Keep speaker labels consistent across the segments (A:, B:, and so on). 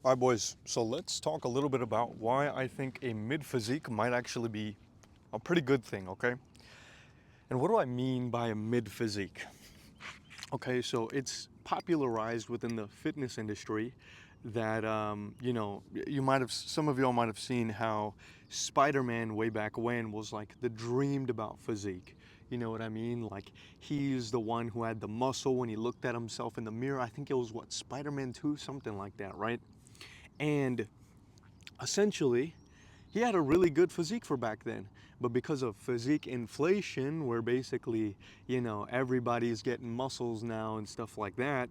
A: All right, boys, so let's talk a little bit about why I think a mid-physique might actually be a pretty good thing, okay? And what do I mean by a mid-physique? Okay, so it's popularized within the fitness industry that, you might have, some of y'all might have seen how Spider-Man way back when was like the dreamed about physique. You know what I mean? Like he's the one who had the muscle when he looked at himself in the mirror. I think it was what, Spider-Man 2, something like that, right? And essentially, he had a really good physique for back then. But because of physique inflation, where basically, everybody's getting muscles now and stuff like that,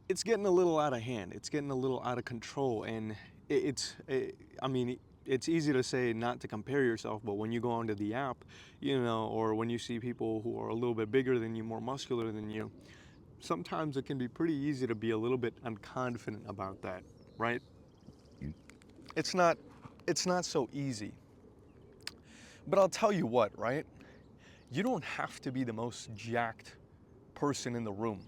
A: it's getting a little out of hand. It's getting a little out of control. And I mean, it's easy to say not to compare yourself, but when you go onto the app, or when you see people who are a little bit bigger than you, more muscular than you, sometimes it can be pretty easy to be a little bit unconfident about that, right? It's not it's not so easy. But I'll tell you what, right? You don't have to be the most jacked person in the room,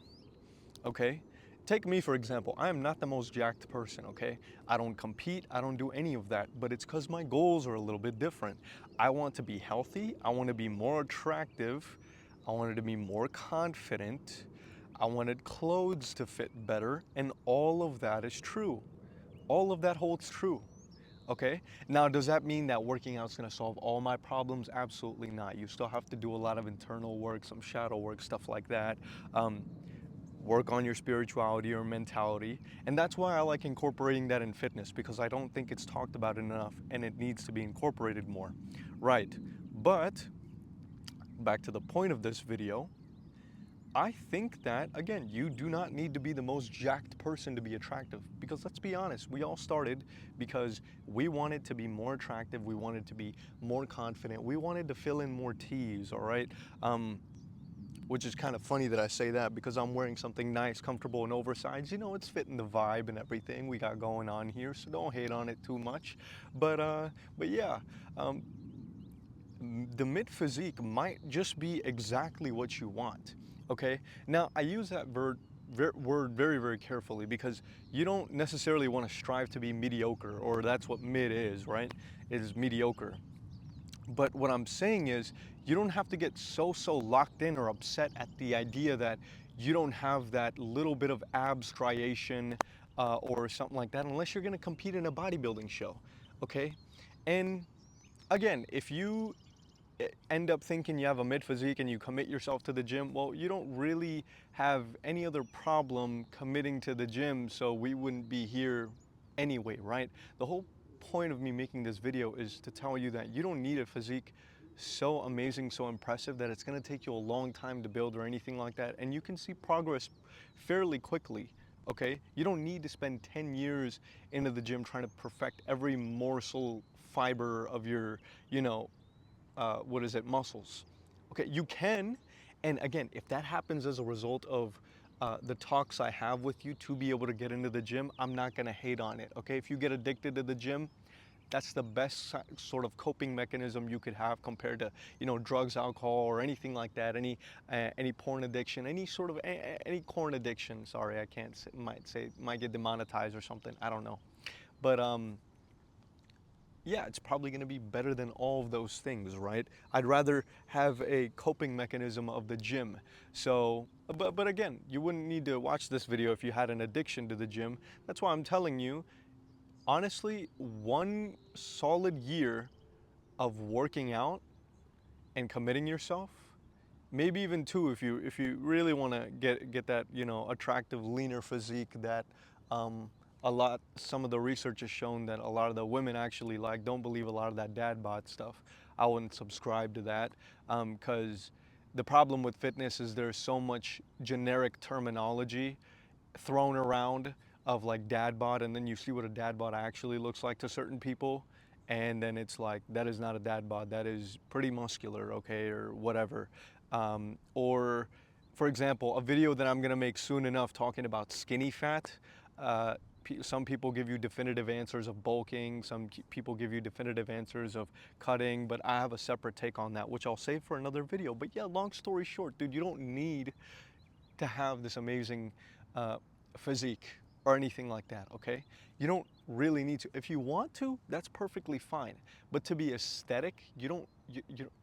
A: okay? Take me for example. I am not the most jacked person, okay? I don't compete, I don't do any of that, but it's because my goals are a little bit different. I want to be healthy, I want to be more attractive, I wanted to be more confident, I wanted clothes to fit better, and all of that is true. All of that holds true. Okay, now does that mean that working out is going to solve all my problems? Absolutely not. You still have to do a lot of internal work, some shadow work, stuff like that. Um, Work on your spirituality, your mentality. And that's why I like incorporating that in fitness, because I don't think it's talked about enough and it needs to be incorporated more. Right. But back to the point of this video, I think that, again, you do not need to be the most jacked person to be attractive. Because let's be honest, we all started because we wanted to be more attractive, we wanted to be more confident, we wanted to fill in more T's, all right? Which is kind of funny that I say that because I'm wearing something nice, comfortable, and oversized. It's fitting the vibe and everything we got going on here, so don't hate on it too much. But yeah, um, the mid physique might just be exactly what you want. Okay, now I use that word very, very carefully because you don't necessarily want to strive to be mediocre, or that's what mid is, right? It is mediocre. But what I'm saying is, you don't have to get so locked in or upset at the idea that you don't have that little bit of abs striation or something like that, unless you're going to compete in a bodybuilding show. Okay, and again, if you end up thinking you have a mid physique and you commit yourself to the gym, well, you don't really have any other problem committing to the gym, so we wouldn't be here anyway, right? The whole point of me making this video is to tell you that you don't need a physique so amazing, so impressive that it's going to take you a long time to build or anything like that, and you can see progress fairly quickly. Okay, you don't need to spend 10 years into the gym trying to perfect every morsel fiber of your, you know, muscles. Okay, you can, and again, if that happens as a result of the talks I have with you to be able to get into the gym, I'm not gonna hate on it. Okay, if you get addicted to the gym, that's the best sort of coping mechanism you could have compared to, drugs, alcohol, or anything like that. Any porn addiction, any sort of any corn addiction. Sorry, I can't say, might get demonetized or something. I don't know, but yeah, it's probably going to be better than all of those things, right? I'd rather have a coping mechanism of the gym. So, but again, you wouldn't need to watch this video if you had an addiction to the gym. That's why I'm telling you, honestly, 1 solid year of working out and committing yourself, maybe even 2 if you really want to get that, attractive, leaner physique that some of the research has shown that a lot of the women actually like. Don't believe a lot of that dad bod stuff. I wouldn't subscribe to that because the problem with fitness is there's so much generic terminology thrown around of like dad bod, and then you see what a dad bod actually looks like to certain people, and then it's like, that is not a dad bod, that is pretty muscular, okay, or whatever. Or for example, a video that I'm gonna make soon enough talking about skinny fat. uh, some people give you definitive answers of bulking, some people give you definitive answers of cutting, but I have a separate take on that, which I'll save for another video. But yeah, long story short, dude, you don't need to have this amazing uh, physique. or anything like that, okay? You don't really need to. If you want to, that's perfectly fine. But to be aesthetic, you don't,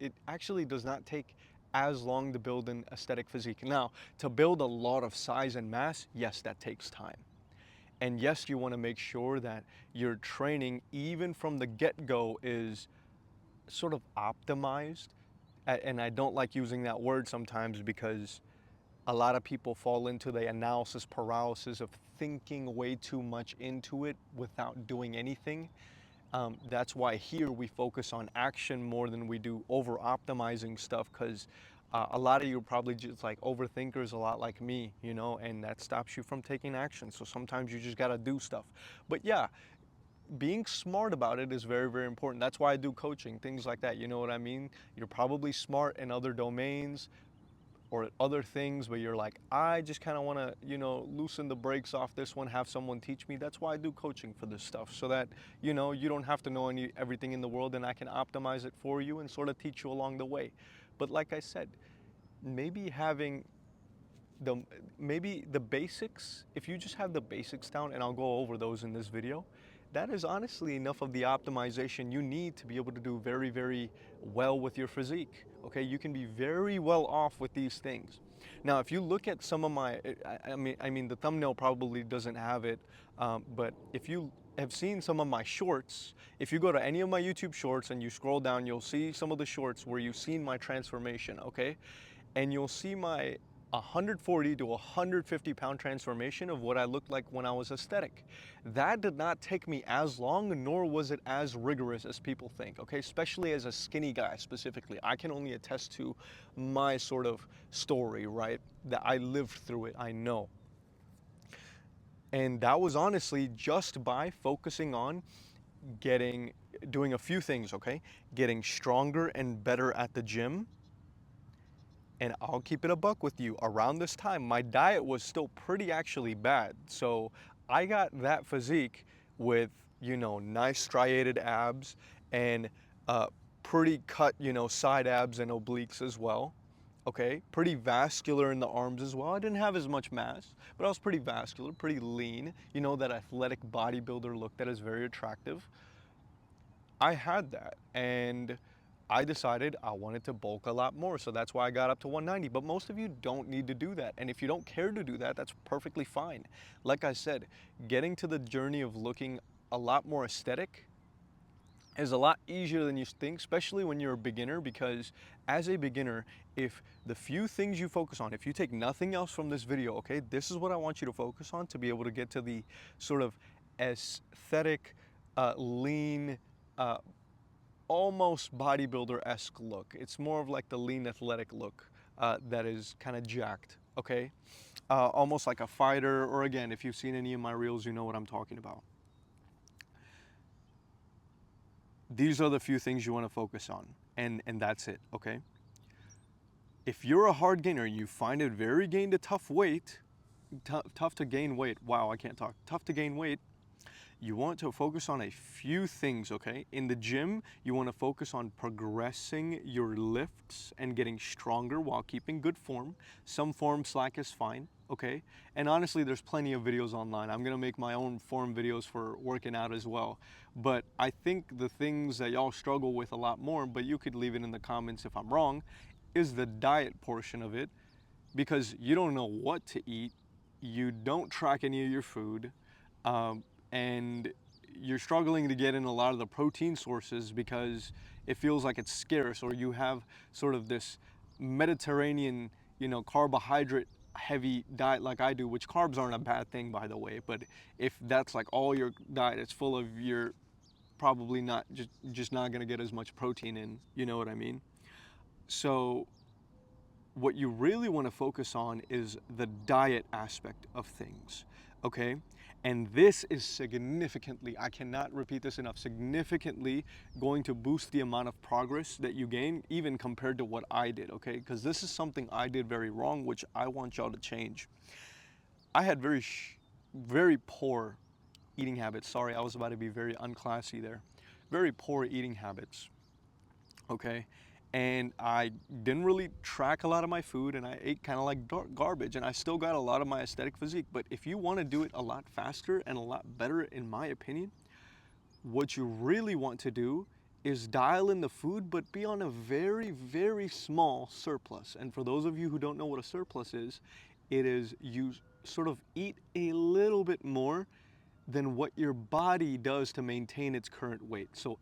A: it actually does not take as long to build an aesthetic physique. Now, to build a lot of size and mass, yes, that takes time. And yes, you want to make sure that your training, even from the get-go, is sort of optimized. And I don't like using that word sometimes because a lot of people fall into the analysis paralysis of thinking way too much into it without doing anything. That's why here we focus on action more than we do over optimizing stuff, because a lot of you are probably just like overthinkers, a lot like me, you know, and that stops you from taking action. So sometimes you just got to do stuff. But yeah, being smart about it is very, very important. That's why I do coaching, things like that. You know what I mean? You're probably smart in other domains or other things, but you're like, I just kind of want to, you know, loosen the brakes off this one, have someone teach me. That's why I do coaching for this stuff, so that, you know, you don't have to know everything in the world, and I can optimize it for you and sort of teach you along the way. But like I said, maybe having the maybe the basics, if you just have the basics down, and I'll go over those in this video, that is honestly enough of the optimization you need to be able to do very, very well with your physique. Okay, you can be very well off with these things. Now, if you look at some of my, I mean, the thumbnail probably doesn't have it, but if you have seen some of my shorts, if you go to any of my YouTube shorts and you scroll down, you'll see some of the shorts where you've seen my transformation, okay? And you'll see my 140 to 150 pound transformation of what I looked like when I was aesthetic. That did not take me as long, nor was it as rigorous as people think, okay? Especially as a skinny guy specifically. I can only attest to my sort of story, right? That I lived through it, I know. And that was honestly just by focusing on doing a few things, okay? Getting stronger and better at the gym. And I'll keep it a buck with you. Around this time, my diet was still pretty actually bad. So I got that physique with, you know, nice striated abs and pretty cut, you know, side abs and obliques as well. Okay, pretty vascular in the arms as well. I didn't have as much mass, but I was pretty vascular, pretty lean. You know, that athletic bodybuilder look that is very attractive. I had that, and I decided I wanted to bulk a lot more, so that's why I got up to 190. But most of you don't need to do that, and if you don't care to do that, that's perfectly fine. Like I said, getting to the journey of looking a lot more aesthetic is a lot easier than you think, especially when you're a beginner, because as a beginner, if the few things you focus on, if you take nothing else from this video, okay, this is what I want you to focus on to be able to get to the sort of aesthetic, lean, uh, almost bodybuilder-esque look. It's more of like the lean athletic look that is kind of jacked, okay? Almost like a fighter, or again, if you've seen any of my reels, you know what I'm talking about. These are the few things you want to focus on, and that's it, okay? If you're a hard gainer, you find it very tough to gain weight. Wow, I can't talk. Tough to gain weight. You want to focus on a few things, okay? In the gym, you want to focus on progressing your lifts and getting stronger while keeping good form. Some form slack is fine, okay? And honestly, there's plenty of videos online. I'm gonna make my own form videos for working out as well. But I think the things that y'all struggle with a lot more, but you could leave it in the comments if I'm wrong, is the diet portion of it, because you don't know what to eat, you don't track any of your food, and you're struggling to get in a lot of the protein sources because it feels like it's scarce, or you have sort of this Mediterranean, you know, carbohydrate heavy diet like I do, which carbs aren't a bad thing, by the way, but if that's like all your diet, it's full of, you're probably not just not going to get as much protein in, you know what I mean? So what you really want to focus on is the diet aspect of things, okay? And this is significantly, I cannot repeat this enough, significantly going to boost the amount of progress that you gain, even compared to what I did, okay? Because this is something I did very wrong, which I want y'all to change. I had very poor eating habits. Sorry, I was about to be very unclassy there. Very poor eating habits, okay? and I didn't really track a lot of my food, and I ate kind of like garbage, and I still got a lot of my aesthetic physique. But if you want to do it a lot faster and a lot better, in my opinion, what you really want to do is dial in the food, but be on a very, very small surplus. And for those of you who don't know what a surplus is, it is you sort of eat a little bit more than what your body does to maintain its current weight. So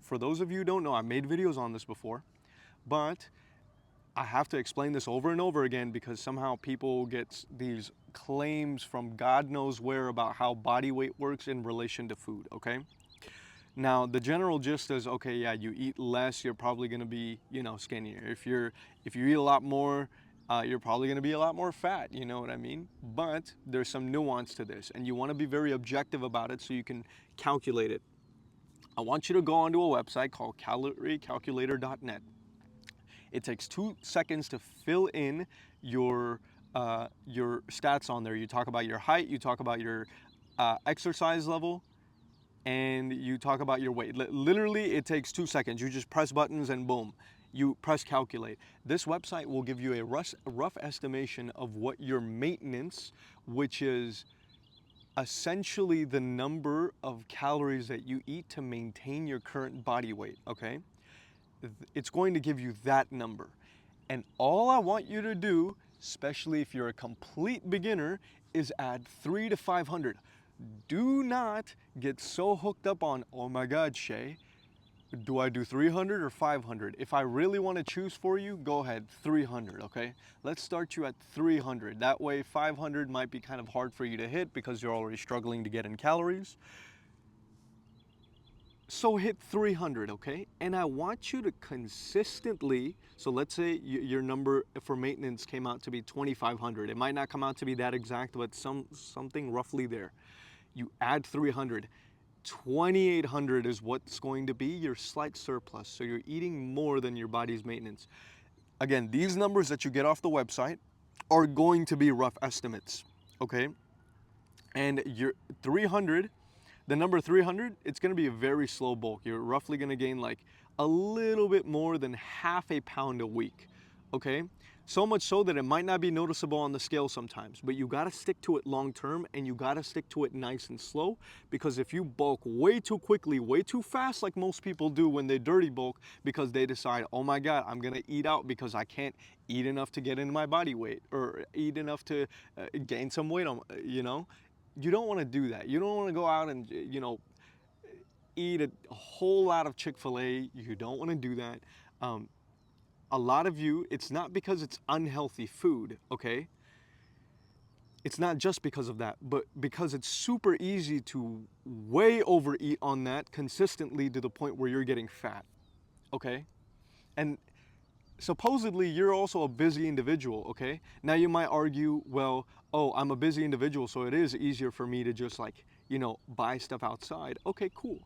A: for those of you who don't know, I made videos on this before, but I have to explain this over and over again because somehow people get these claims from God knows where about how body weight works in relation to food, okay? Now, the general gist is, okay, yeah, you eat less, you're probably gonna be, skinnier. If you eat a lot more, you're probably gonna be a lot more fat, you know what I mean? But there's some nuance to this, and you wanna be very objective about it so you can calculate it. I want you to go onto a website called caloriecalculator.net. It takes 2 seconds to fill in your stats on there. You talk about your height, you talk about your exercise level, and you talk about your weight. Literally, it takes 2 seconds. You just press buttons and boom, you press calculate. This website will give you a rough estimation of what your maintenance, which is essentially the number of calories that you eat to maintain your current body weight, okay? It's going to give you that number. And all I want you to do, especially if you're a complete beginner, is add 300 to 500. Do not get so hooked up on, oh my God, Shay, do I do 300 or 500? If I really want to choose for you, go ahead, 300, okay? Let's start you at 300. That way 500 might be kind of hard for you to hit because you're already struggling to get in calories. So hit 300, okay? And I want you to consistently, so let's say your number for maintenance came out to be 2,500. It might not come out to be that exact, but something roughly there. You add 300. 2,800 is what's going to be your slight surplus. So you're eating more than your body's maintenance. Again, these numbers that you get off the website are going to be rough estimates, okay? And your 300, the number 300, it's gonna be a very slow bulk. You're roughly gonna gain like a little bit more than half a pound a week, okay? So much so that it might not be noticeable on the scale sometimes, but you gotta stick to it long term, and you gotta stick to it nice and slow, because if you bulk way too quickly, way too fast like most people do when they dirty bulk because they decide, oh my God, I'm gonna eat out because I can't eat enough to get into my body weight or eat enough to gain some weight on, you don't want to do that. You don't want to go out and, eat a whole lot of Chick-fil-A. You don't want to do that. A lot of you, it's not because it's unhealthy food, okay? It's not just because of that, but because it's super easy to way overeat on that consistently to the point where you're getting fat, okay? And supposedly you're also a busy individual, okay? Now you might argue, well, oh, I'm a busy individual, so it is easier for me to just like, buy stuff outside. Okay, cool.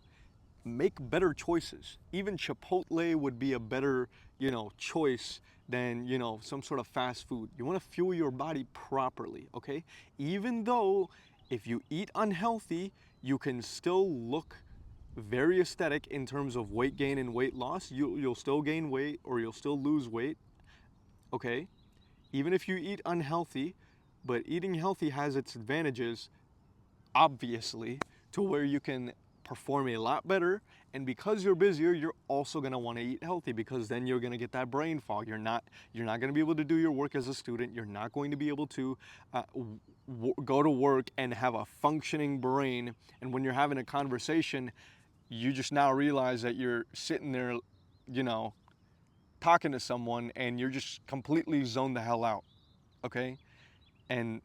A: Make better choices. Even Chipotle would be a better, choice than, some sort of fast food. You want to fuel your body properly, okay? Even though if you eat unhealthy, you can still look very aesthetic in terms of weight gain and weight loss. You'll still gain weight or you'll still lose weight, okay? Even if you eat unhealthy, but eating healthy has its advantages, obviously, to where you can perform a lot better. And because you're busier, you're also gonna want to eat healthy, because then you're gonna get that brain fog. You're not gonna be able to do your work as a student. You're not going to be able to go to work and have a functioning brain. And when you're having a conversation, you just now realize that you're sitting there, talking to someone, and you're just completely zoned the hell out, okay? And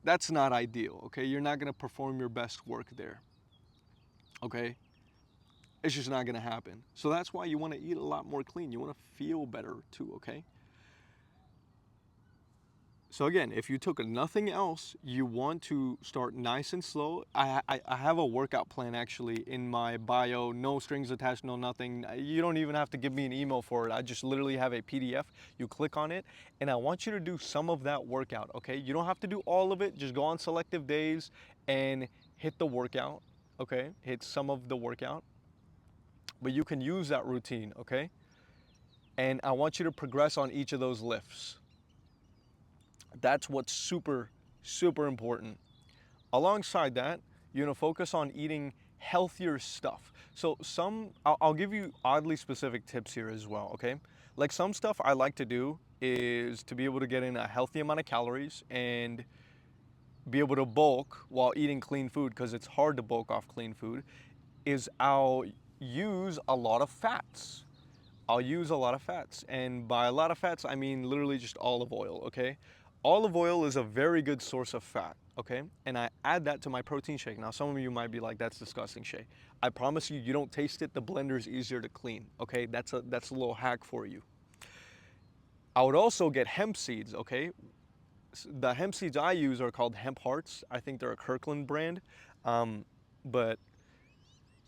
A: that's not ideal, okay? You're not gonna perform your best work there, okay? It's just not gonna happen. So that's why you wanna eat a lot more clean. You wanna feel better too, okay? So again, if you took nothing else, you want to start nice and slow. I have a workout plan actually in my bio, no strings attached, no nothing. You don't even have to give me an email for it. I just literally have a PDF. You click on it, and I want you to do some of that workout, okay? You don't have to do all of it. Just go on selective days and hit the workout, okay? Hit some of the workout, but you can use that routine, okay? And I want you to progress on each of those lifts. That's what's super, super important. Alongside that, you're gonna focus on eating healthier stuff. So I'll give you oddly specific tips here as well, okay? Like some stuff I like to do is to be able to get in a healthy amount of calories and be able to bulk while eating clean food, because it's hard to bulk off clean food, is I'll use a lot of fats. I'll use a lot of fats. And by a lot of fats, I mean literally just olive oil, okay? Olive oil is a very good source of fat, okay? And I add that to my protein shake. Now, some of you might be like, that's disgusting, Shay. I promise you, you don't taste it. The blender's easier to clean, okay? That's a little hack for you. I would also get hemp seeds, okay? The hemp seeds I use are called hemp hearts. I think they're a Kirkland brand, but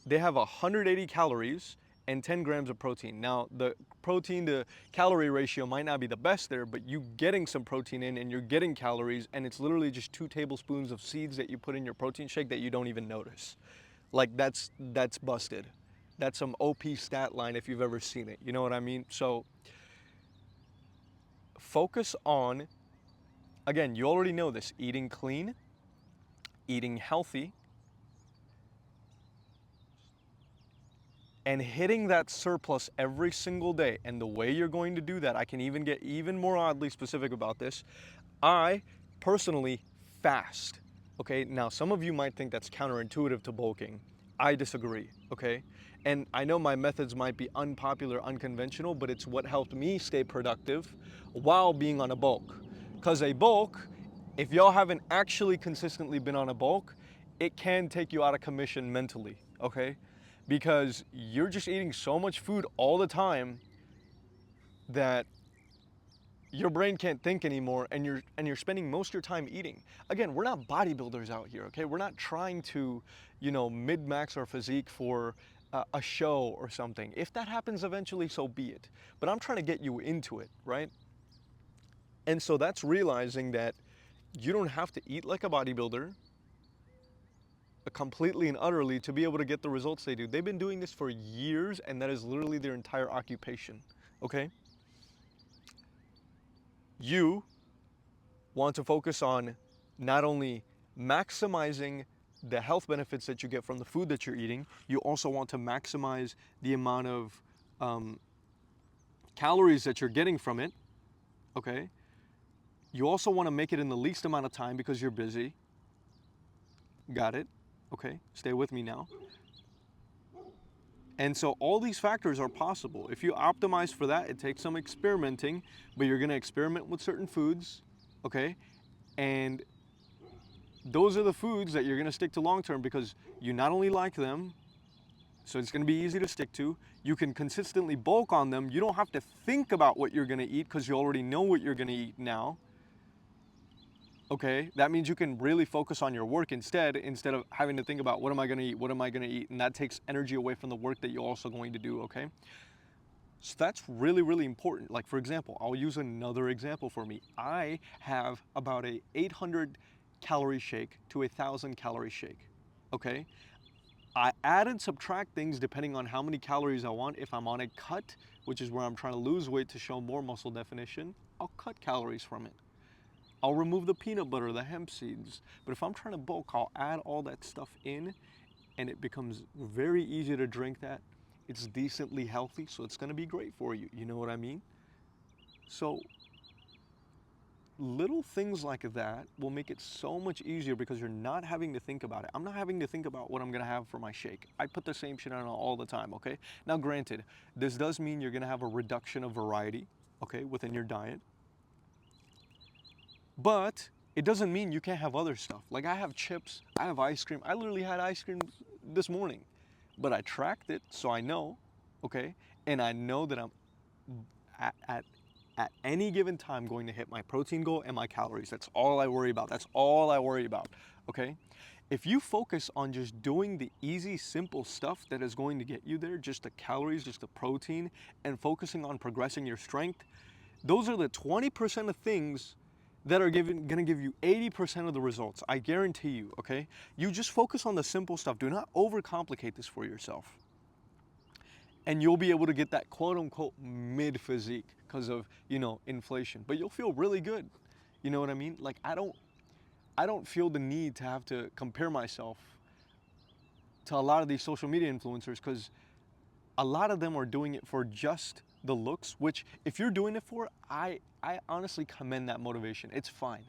A: they have 180 calories and 10 grams of protein. Now, the protein to calorie ratio might not be the best there, but you getting some protein in and you're getting calories, and it's literally just 2 tablespoons of seeds that you put in your protein shake that you don't even notice. Like that's busted. That's some OP stat line if you've ever seen it. You know what I mean? So focus on, again, you already know this, eating clean, eating healthy, and hitting that surplus every single day. And the way you're going to do that, I can even get even more oddly specific about this. I personally fast. Okay, now some of you might think that's counterintuitive to bulking. I disagree, okay? And I know my methods might be unpopular, unconventional, but it's what helped me stay productive while being on a bulk. Because a bulk, if y'all haven't actually consistently been on a bulk, it can take you out of commission mentally, okay? Because you're just eating so much food all the time that your brain can't think anymore, and you're spending most of your time eating. Again, we're not bodybuilders out here, okay? We're not trying to, mid-max our physique for a show or something. If that happens eventually, so be it. But I'm trying to get you into it, right? And so that's realizing that you don't have to eat like a bodybuilder completely and utterly to be able to get the results they do. They've been doing this for years, and that is literally their entire occupation, okay? You want to focus on not only maximizing the health benefits that you get from the food that you're eating, you also want to maximize the amount of calories that you're getting from it, okay? You also want to make it in the least amount of time because you're busy. Got it? Okay, stay with me now. And so all these factors are possible. If you optimize for that, it takes some experimenting, but you're gonna experiment with certain foods, okay? And those are the foods that you're gonna stick to long term because you not only like them, so it's gonna be easy to stick to, you can consistently bulk on them. You don't have to think about what you're gonna eat because you already know what you're gonna eat now. Okay, that means you can really focus on your work instead of having to think about what am I gonna eat, what am I gonna eat, and that takes energy away from the work that you're also going to do, okay? So that's really, really important. Like for example, I'll use another example for me. I have about a 800 calorie shake to 1,000 calorie shake, okay? I add and subtract things depending on how many calories I want. If I'm on a cut, which is where I'm trying to lose weight to show more muscle definition, I'll cut calories from it. I'll remove the peanut butter, the hemp seeds. But if I'm trying to bulk, I'll add all that stuff in, and it becomes very easy to drink that. It's decently healthy, so it's gonna be great for you. You know what I mean? So little things like that will make it so much easier because you're not having to think about it. I'm not having to think about what I'm gonna have for my shake. I put the same shit on all the time, okay? Now granted, this does mean you're gonna have a reduction of variety, okay, within your diet. But it doesn't mean you can't have other stuff. Like I have chips, I have ice cream. I literally had ice cream this morning, but I tracked it so I know, okay? And I know that I'm at any given time going to hit my protein goal and my calories. That's all I worry about. That's all I worry about, okay? If you focus on just doing the easy, simple stuff that is going to get you there, just the calories, just the protein, and focusing on progressing your strength, those are the 20% of things that are gonna give you 80% of the results. I guarantee you, okay? You just focus on the simple stuff. Do not overcomplicate this for yourself. and you'll be able to get that quote unquote mid physique because of, inflation, but you'll feel really good. You know what I mean? Like I don't feel the need to have to compare myself to a lot of these social media influencers, because a lot of them are doing it for just the looks, which if you're doing it for, I honestly commend that motivation. It's fine.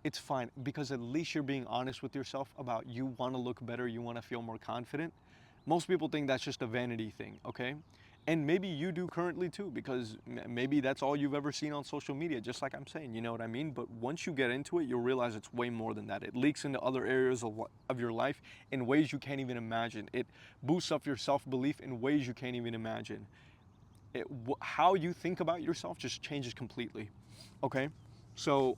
A: It's fine, because at least you're being honest with yourself about you want to look better, you want to feel more confident. Most people think that's just a vanity thing, okay? And maybe you do currently too, because maybe that's all you've ever seen on social media, just like I'm saying, you know what I mean? But once you get into it, you'll realize it's way more than that. It leaks into other areas of your life in ways you can't even imagine. It boosts up your self-belief in ways you can't even imagine. How you think about yourself just changes completely, okay? So,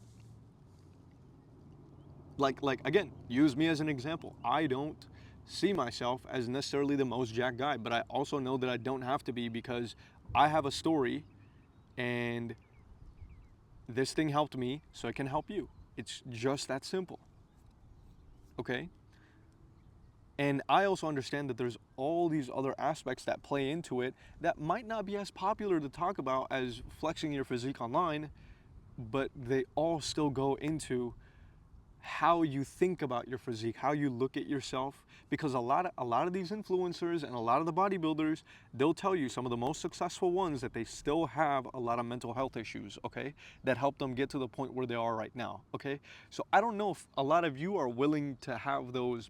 A: like again, use me as an example. I don't see myself as necessarily the most jacked guy, but I also know that I don't have to be, because I have a story, and this thing helped me, so it can help you. It's just that simple. Okay? And I also understand that there's all these other aspects that play into it that might not be as popular to talk about as flexing your physique online, but they all still go into how you think about your physique, how you look at yourself, because a lot of these influencers and a lot of the bodybuilders, they'll tell you, some of the most successful ones, that they still have a lot of mental health issues, okay, that help them get to the point where they are right now, okay? So I don't know if a lot of you are willing to have those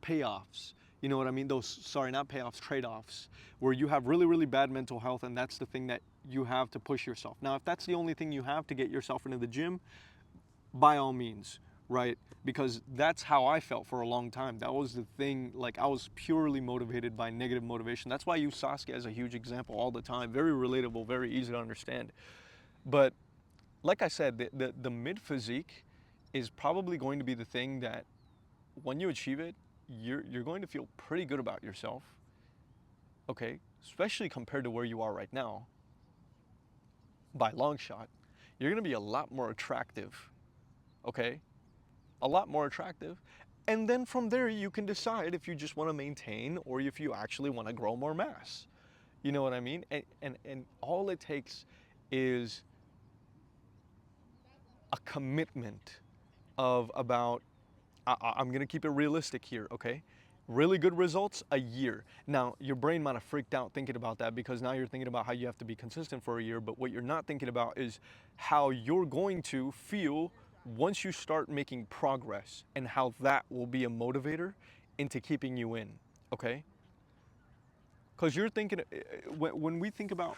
A: payoffs, you know what I mean? Those, sorry, not payoffs, trade-offs, where you have really, really bad mental health, and that's the thing that you have to push yourself. Now, if that's the only thing you have to get yourself into the gym, by all means, right? Because that's how I felt for a long time. That was the thing. Like, I was purely motivated by negative motivation. That's why I use Sasuke as a huge example all the time. Very relatable, very easy to understand. But like I said, the mid physique is probably going to be the thing that when you achieve it, you're going to feel pretty good about yourself, okay? Especially compared to where you are right now, by long shot. You're gonna be a lot more attractive, okay? A lot more attractive. And then from there, you can decide if you just want to maintain or if you actually want to grow more mass. You know what I mean? And all it takes is a commitment of about, I'm going to keep it realistic here, okay? Really good results, a year. Now, your brain might have freaked out thinking about that, because now you're thinking about how you have to be consistent for a year, but what you're not thinking about is how you're going to feel once you start making progress, and how that will be a motivator into keeping you in, okay? Because you're thinking, when we think about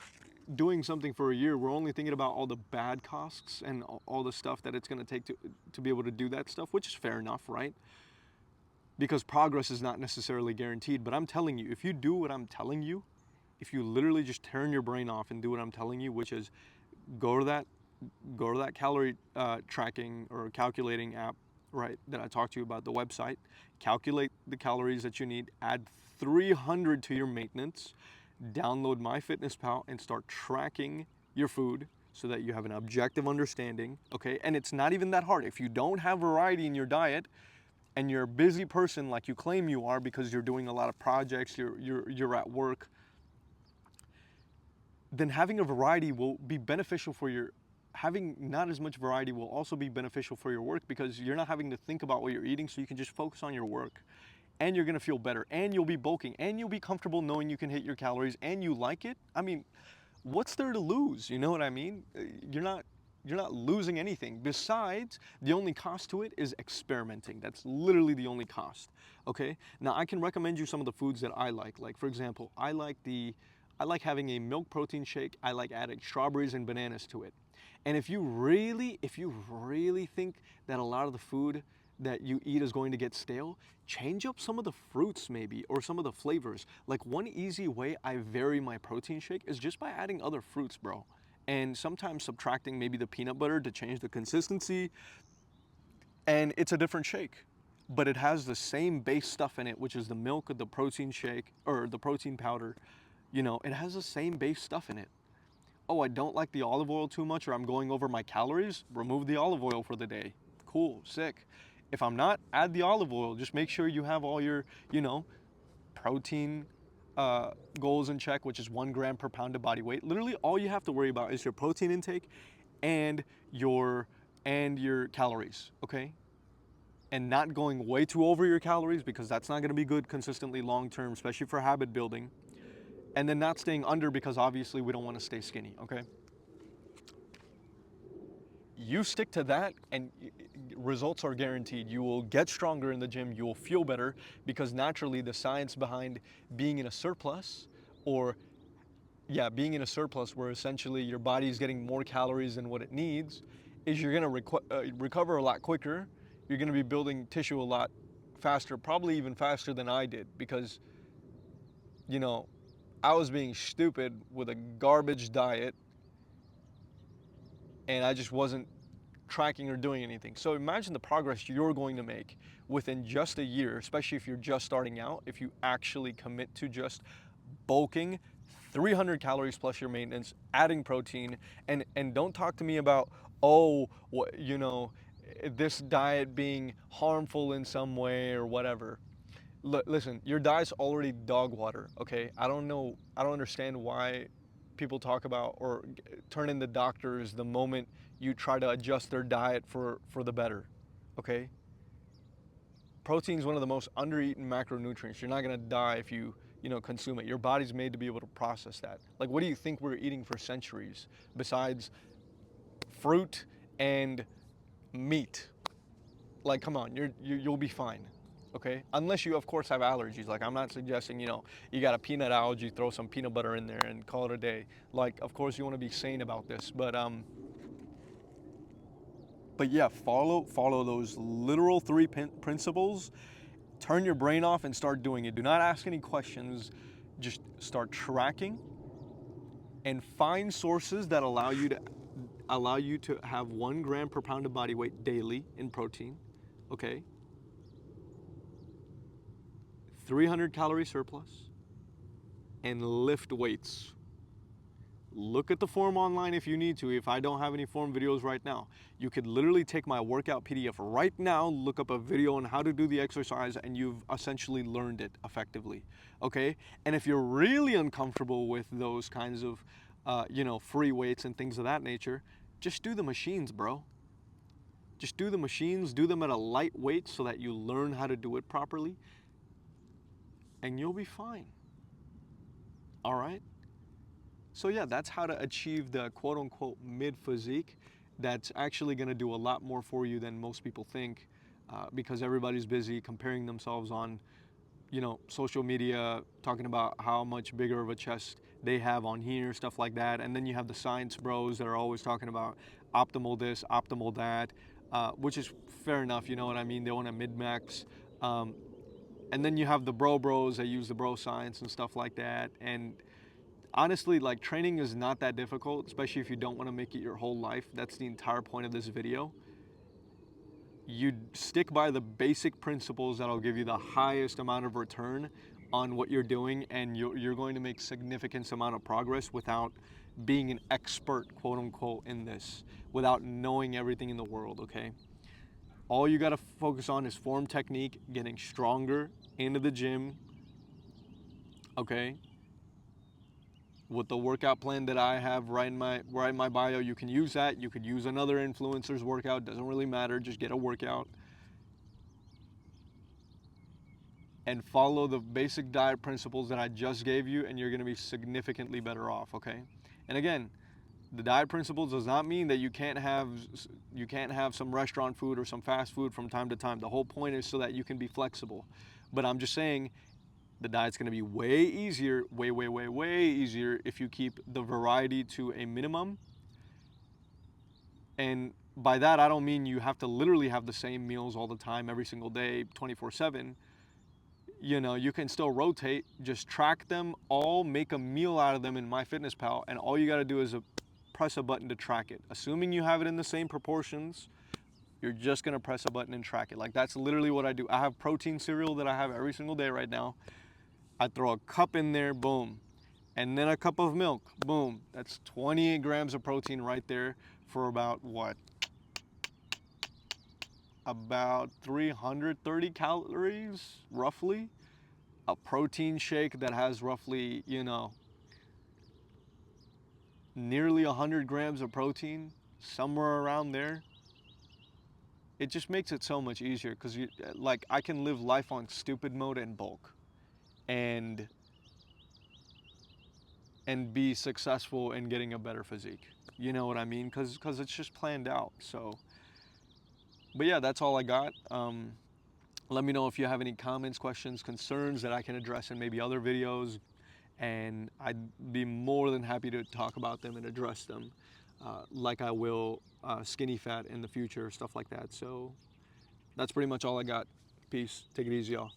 A: doing something for a year, we're only thinking about all the bad costs and all the stuff that it's going to take to be able to do that stuff, which is fair enough, right? Because progress is not necessarily guaranteed. But I'm telling you, if you do what I'm telling you, if you literally just turn your brain off and do what I'm telling you, which is go to that calorie tracking or calculating app, right, that I talked to you about, the website, calculate the calories that you need, add 300 to your maintenance, download MyFitnessPal, and start tracking your food so that you have an objective understanding, okay? And it's not even that hard. If you don't have variety in your diet, and you're a busy person like you claim you are because you're doing a lot of projects, you're at work, then having a variety will be beneficial for your, having not as much variety will also be beneficial for your work, because you're not having to think about what you're eating, so you can just focus on your work, and you're gonna feel better, and you'll be bulking, and you'll be comfortable knowing you can hit your calories, and you like it. I mean, what's there to lose? You know what I mean? You're not losing anything. Besides, the only cost to it is experimenting. That's literally the only cost. Okay? Now I can recommend you some of the foods that I like. Like, for example, I like having a milk protein shake. I like adding strawberries and bananas to it. And if you really think that a lot of the food that you eat is going to get stale, change up some of the fruits maybe, or some of the flavors. Like, one easy way I vary my protein shake is just by adding other fruits, bro. And sometimes subtracting maybe the peanut butter to change the consistency, and it's a different shake. But it has the same base stuff in it, which is the milk of the protein shake, or the protein powder. You know, it has the same base stuff in it. Oh, I don't like the olive oil too much, or I'm going over my calories, remove the olive oil for the day. Cool, sick. If I'm not, add the olive oil. Just make sure you have all your, protein goals in check, which is 1 gram per pound of body weight. Literally, all you have to worry about is your protein intake and your calories. Okay, and not going way too over your calories, because that's not going to be good consistently long term, especially for habit building. And then not staying under, because obviously we don't want to stay skinny. Okay, you stick to that and results are guaranteed. You will get stronger in the gym, you will feel better, because naturally the science behind being in a surplus, or yeah, being in a surplus where essentially your body is getting more calories than what it needs, is you're going to recover a lot quicker. You're going to be building tissue a lot faster, probably even faster than I did, because, you know, I was being stupid with a garbage diet and I just wasn't tracking or doing anything. So imagine the progress you're going to make within just a year, especially if you're just starting out, if you actually commit to just bulking 300 calories plus your maintenance, adding protein, and don't talk to me about, oh, what, this diet being harmful in some way or whatever. Listen, your diet's already dog water, okay? I don't understand why people talk about or turn in the doctors the moment you try to adjust their diet for the better, okay? Protein is one of the most under-eaten macronutrients. You're not gonna die if you consume it. Your body's made to be able to process that. Like, what do you think we're eating for centuries besides fruit and meat? Like, come on, you'll be fine, okay? Unless you, of course, have allergies. Like, I'm not suggesting, you got a peanut allergy, throw some peanut butter in there and call it a day. Like, of course, you want to be sane about this, but yeah, follow those literal three principles. Turn your brain off and start doing it. Do not ask any questions. Just start tracking and find sources that allow you to have 1 gram per pound of body weight daily in protein. Okay, 300 calorie surplus, and lift weights. Look at the form online if you need to. If I don't have any form videos right now, you could literally take my workout PDF right now, look up a video on how to do the exercise, and you've essentially learned it effectively. Okay? And if you're really uncomfortable with those kinds of, free weights and things of that nature, just do the machines, bro. Just do the machines, do them at a light weight so that you learn how to do it properly, and you'll be fine. All right? So yeah, that's how to achieve the quote unquote mid physique. That's actually going to do a lot more for you than most people think, because everybody's busy comparing themselves on, social media, talking about how much bigger of a chest they have on here, stuff like that. And then you have the science bros that are always talking about optimal this, optimal that, which is fair enough. You know what I mean? They want a mid max. And then you have the bros that use the bro science and stuff like that. And honestly, like, training is not that difficult, especially if you don't want to make it your whole life. That's the entire point of this video. You stick by the basic principles that'll give you the highest amount of return on what you're doing, and you're going to make significant amount of progress without being an expert, quote unquote, in this, without knowing everything in the world, okay? All you got to focus on is form, technique, getting stronger into the gym, okay? With the workout plan that I have right in my bio, you can use that. You could use another influencer's workout. Doesn't really matter. Just get a workout and follow the basic diet principles that I just gave you, and you're going to be significantly better off. Okay. And again, the diet principles does not mean that you can't have some restaurant food or some fast food from time to time. The whole point is so that you can be flexible. But I'm just saying, the diet's going to be way easier, way easier if you keep the variety to a minimum. And by that, I don't mean you have to literally have the same meals all the time, every single day, 24/7. You can still rotate, just track them all, make a meal out of them in MyFitnessPal, and all you got to do is press a button to track it. Assuming you have it in the same proportions, you're just going to press a button and track it. Like, that's literally what I do. I have protein cereal that I have every single day right now. I throw a cup in there, boom. And then a cup of milk, boom. That's 28 grams of protein right there for about what? About 330 calories, roughly. a protein shake that has roughly, you know, nearly 100 grams of protein, somewhere around there, it just makes it so much easier because you like I can live life on stupid mode and bulk and be successful in getting a better physique. You know what I mean? Because it's just planned out. So, but yeah, that's all I got. Let me know if you have any comments, questions, concerns that I can address in maybe other videos, and I'd be more than happy to talk about them and address them, like I will skinny fat in the future, stuff like that. So that's pretty much all I got. Peace. Take it easy, y'all.